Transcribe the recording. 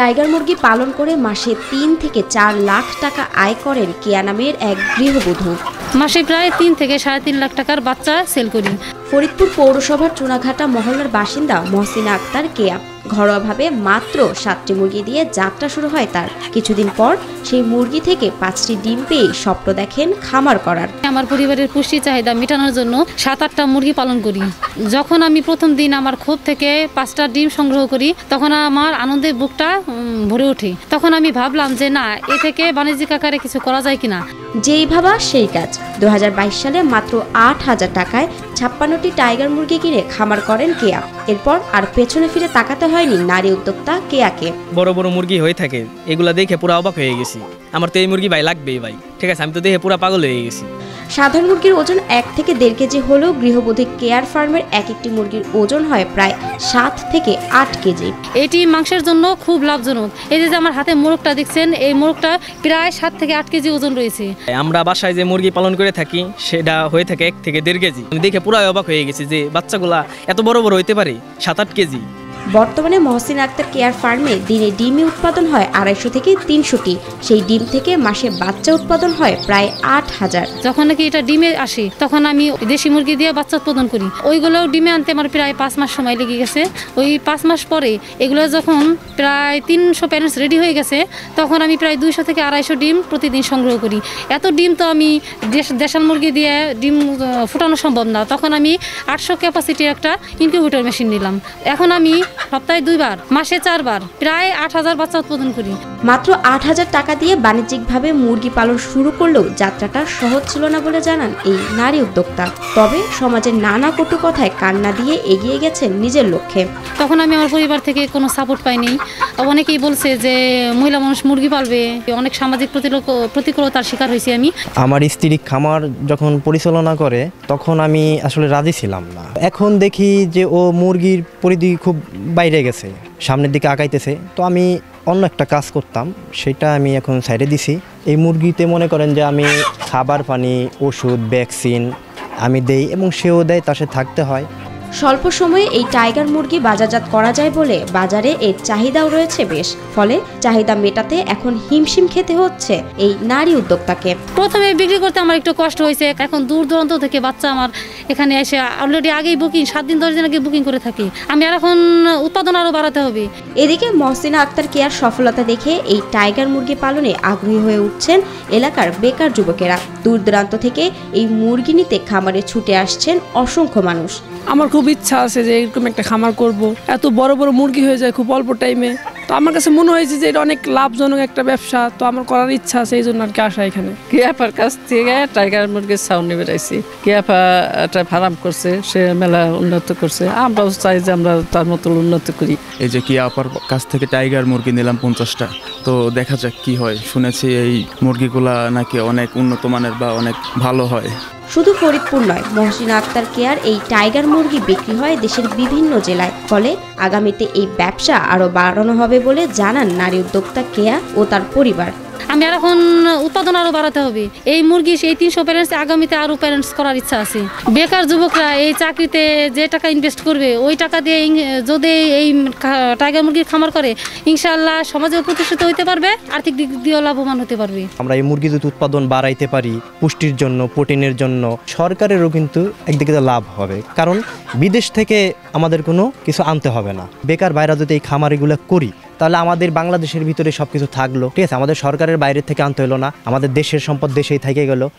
Tiger মুরগি পালন করে মাসে ৩ থেকে ৪ লাখ টাকা আয় করেন কেয়া নামের এক গৃহবধূ। মাসে প্রায় ৩ থেকে ৩.৫ লাখ টাকার বাচ্চা সেল করি। ফরিদপুর পৌরসভার চুনাঘাটা মহল্লার বাসিন্দা মহসিনা আক্তার কেয়া ঘরোয়াভাবে মাত্র ৭টি মুরগি দিয়ে যাত্রা শুরু হয় তার। কিছুদিন পর সেই মুরগি থেকে ৫টি ডিম পেয়ে স্বপ্ন দেখেন খামার করার। আমার পরিবারের পুষ্টি চাহিদা মেটানোর জন্য ৭-৮টা মুরগি পালন করি। যখন আমি প্রথম দিন আমার খোপ থেকে 5টা ডিম সংগ্রহ করি তখন আমার আনন্দে বুকটা ভরে ওঠে। তখন আমি ভাবলাম যে না, এ থেকে বাণিজ্যিক আকারে কিছু করা যায় কিনা। যেই ভাবা সেই কাজ। ২০২২ সালে মাত্র ৮,০০০ টাকায় ৫৬টি টাইগার মুরগি কিনে খামার করেন কেয়া। এরপর আর পেছনে ফিরে তাকাতে হয়নি নারী উদ্যোক্তা কেয়াকে। বড় বড় মুরগি হয়ে থাকে, এগুলা দেখে পুরো অবাক হয়ে গেছি। আমার তো এই মুরগি ভাই লাগবেই ভাই, ঠিক আছে, আমি তো দেখে পুরো পাগল হয়ে গেছি। সাধারণ মুরগির ওজন ১ থেকে ১.৫ কেজি হলেও গৃহবধূ কেয়ার ফার্মের এক একটি মুরগির ওজন হয় প্রায় ৭ থেকে ৮ কেজি। এটি মাংসের জন্য খুব লাভজনক। এই যে আমার হাতে মোরগটা দেখছেন, এই মোরগটা প্রায় ৭ থেকে ৮ কেজি ওজন রয়েছে। আমরা বাসায় যে মুরগি পালন করে থাকি সেটা হয়ে থাকে ১ থেকে ১.৫ কেজি। আমি দেখে পুরো অবাক হয়ে গেছি যে বাচ্চাগুলা এত বড় বড় হইতে পারে, ৭-৮ কেজি। বর্তমানে মহসিনা আক্তার কেয়ার ফার্মে দিনে ডিমই উৎপাদন হয় ২৫০ থেকে ৩০০টি। সেই ডিম থেকে মাসে বাচ্চা উৎপাদন হয় প্রায় ৮,০০০। যখন নাকি এটা ডিমে আসে তখন আমি দেশি মুরগি দিয়ে বাচ্চা উৎপাদন করি। ওইগুলো ডিমে আনতে আমার প্রায় 5 মাস সময় লেগে গেছে। ওই 5 মাস পরে এগুলো যখন প্রায় 300 প্যারেন্টস রেডি হয়ে গেছে তখন আমি প্রায় 200 থেকে 250 ডিম প্রতিদিন সংগ্রহ করি। এত ডিম তো আমি দেশাল মুরগি দিয়ে ডিম ফুটানো সম্ভব না। তখন আমি 800 ক্যাপাসিটির একটা ইনকিউবেটর মেশিন নিলাম। এখন আমি সপ্তাহে 2 বার, মাসে 4 বার প্রায় 8,000 বাচ্চা উৎপাদন করি। মাত্র ৮,০০০ টাকা দিয়ে বাণিজ্যিকভাবে মুরগি পালন শুরু করলেও যাত্রাটা সহজ ছিল না বলে জানান এই নারী উদ্যোক্তা। তবে সমাজের নানা কটু কথায় কান্না দিয়ে এগিয়ে গেছেন নিজের লক্ষ্যে। তখন আমি আমার পরিবার থেকে কোনো সাপোর্ট পাইনি। অনেকেই বলছে যে মহিলা মানুষ মুরগি পালবে, অনেক সামাজিক প্রতিকূলতার শিকার হয়েছি আমি। আমার স্ত্রী খামার যখন পরিচালনা করে তখন আমি আসলে রাজি ছিলাম না। এখন দেখি যে ও মুরগির পরিধি খুব বাইরে গেছে, সামনের দিকে আগাইতেছে। তো আমি অন্য একটা কাজ করতাম, সেটা আমি এখন সাইডে দিছি। এই মুরগিতে মনে করেন যে আমি খাবার পানি, ওষুধ, ভ্যাকসিন আমি দেই এবং সেও দেয়, তার সাথে থাকতে হয়। স্বল্প সময়ে এই টাইগার মুরগি বাজারজাত করা যায় বলে বাজারে এর চাহিদাও রয়েছে বেশ। ফলে চাহিদা মেটাতে এখন হিমশিম খেতে হচ্ছে এই নারী উদ্যোক্তাকে। প্রথমে বিক্রি করতে আমার একটু কষ্ট হয়েছে। এখন দূর দূরান্ত থেকে বাচ্চা আমার এখানে এসে অলরেডি আগেই বুকিং, 7 দিন 10 দিন আগে বুকিং করে থাকি। আমি আর এখন উৎপাদন আরও বাড়াতে হবে। এদিকে মহসিনা আক্তার কেয়ার সফলতা দেখে এই টাইগার মুরগি পালনে আগ্রহী হয়ে উঠছেন এলাকার বেকার যুবকেরা। দূর দূরান্ত থেকে এই মুরগি নিতে খামারে ছুটে আসছেন অসংখ্য মানুষ। আমার খুব ইচ্ছা আছে যে এরকম একটা খামার করব। এত বড় বড় মুরগি হয়ে যায় খুব অল্প টাইমে। তো আমার কাছে মনে হয়েছে যে এটা অনেক লাভজনক একটা ব্যবসা। তো আমার করার ইচ্ছা আছে, এই জন্য আর কি আসা এখানে। কেয়াপার কাছ থেকে টাইগার মুরগির ছাউনি বেড়াইছি। কেয়াপা একটা ফার্ম করছে, সে মেলা উন্নত করছে। আমরাও চাই যে আমরা তার মতো উন্নত করি। এই যে কেয়াপার কাছ থেকে টাইগার মুরগি নিলাম 50টা। তো দেখা যাক কি হয়। শুনেছি এই মুরগিগুলা নাকি অনেক উন্নত মানের বা অনেক ভালো হয়। শুধু ফরিদপুর নয়, মহসিনা আক্তার কেয়ার এই টাইগার মুরগি বিক্রি হয় দেশের বিভিন্ন জেলায়। ফলে আগামীতে এই ব্যবসা আরও বাড়ানো হবে বলে জানান নারী উদ্যোক্তা কেয়া ও তার পরিবার। আমি আর এখন উৎপাদন আরও বাড়াতে হবে। এই মুরগি এই 300 প্যারেন্টস আগামীতে আরও প্যারেন্টস করার ইচ্ছা আছে। বেকার যুবকরা এই চাকরিতে যে টাকা ইনভেস্ট করবে ওই টাকা দিয়ে যদি এই টাইগার মুরগির খামার করে ইনশাআল্লাহ সমাজেও প্রতিষ্ঠিত হতে পারবে, আর্থিক দিক দিয়েও লাভবান হতে পারবে। আমরা এই মুরগি যদি উৎপাদন বাড়াইতে পারি পুষ্টির জন্য, প্রোটিনের জন্য, সরকারেরও কিন্তু একদিকে লাভ হবে। কারণ বিদেশ থেকে আমাদের কোনো কিছু আনতে হবে না। বেকার বাইরে যদি এই খামারিগুলো করি তাহলে আমাদের বাংলাদেশের ভিতরে সবকিছু থাকলো, ঠিক আছে। আমাদের সরকারের বাইরে থেকে আনতে হলো না, আমাদের দেশের সম্পদ দেশেই থেকে গেল।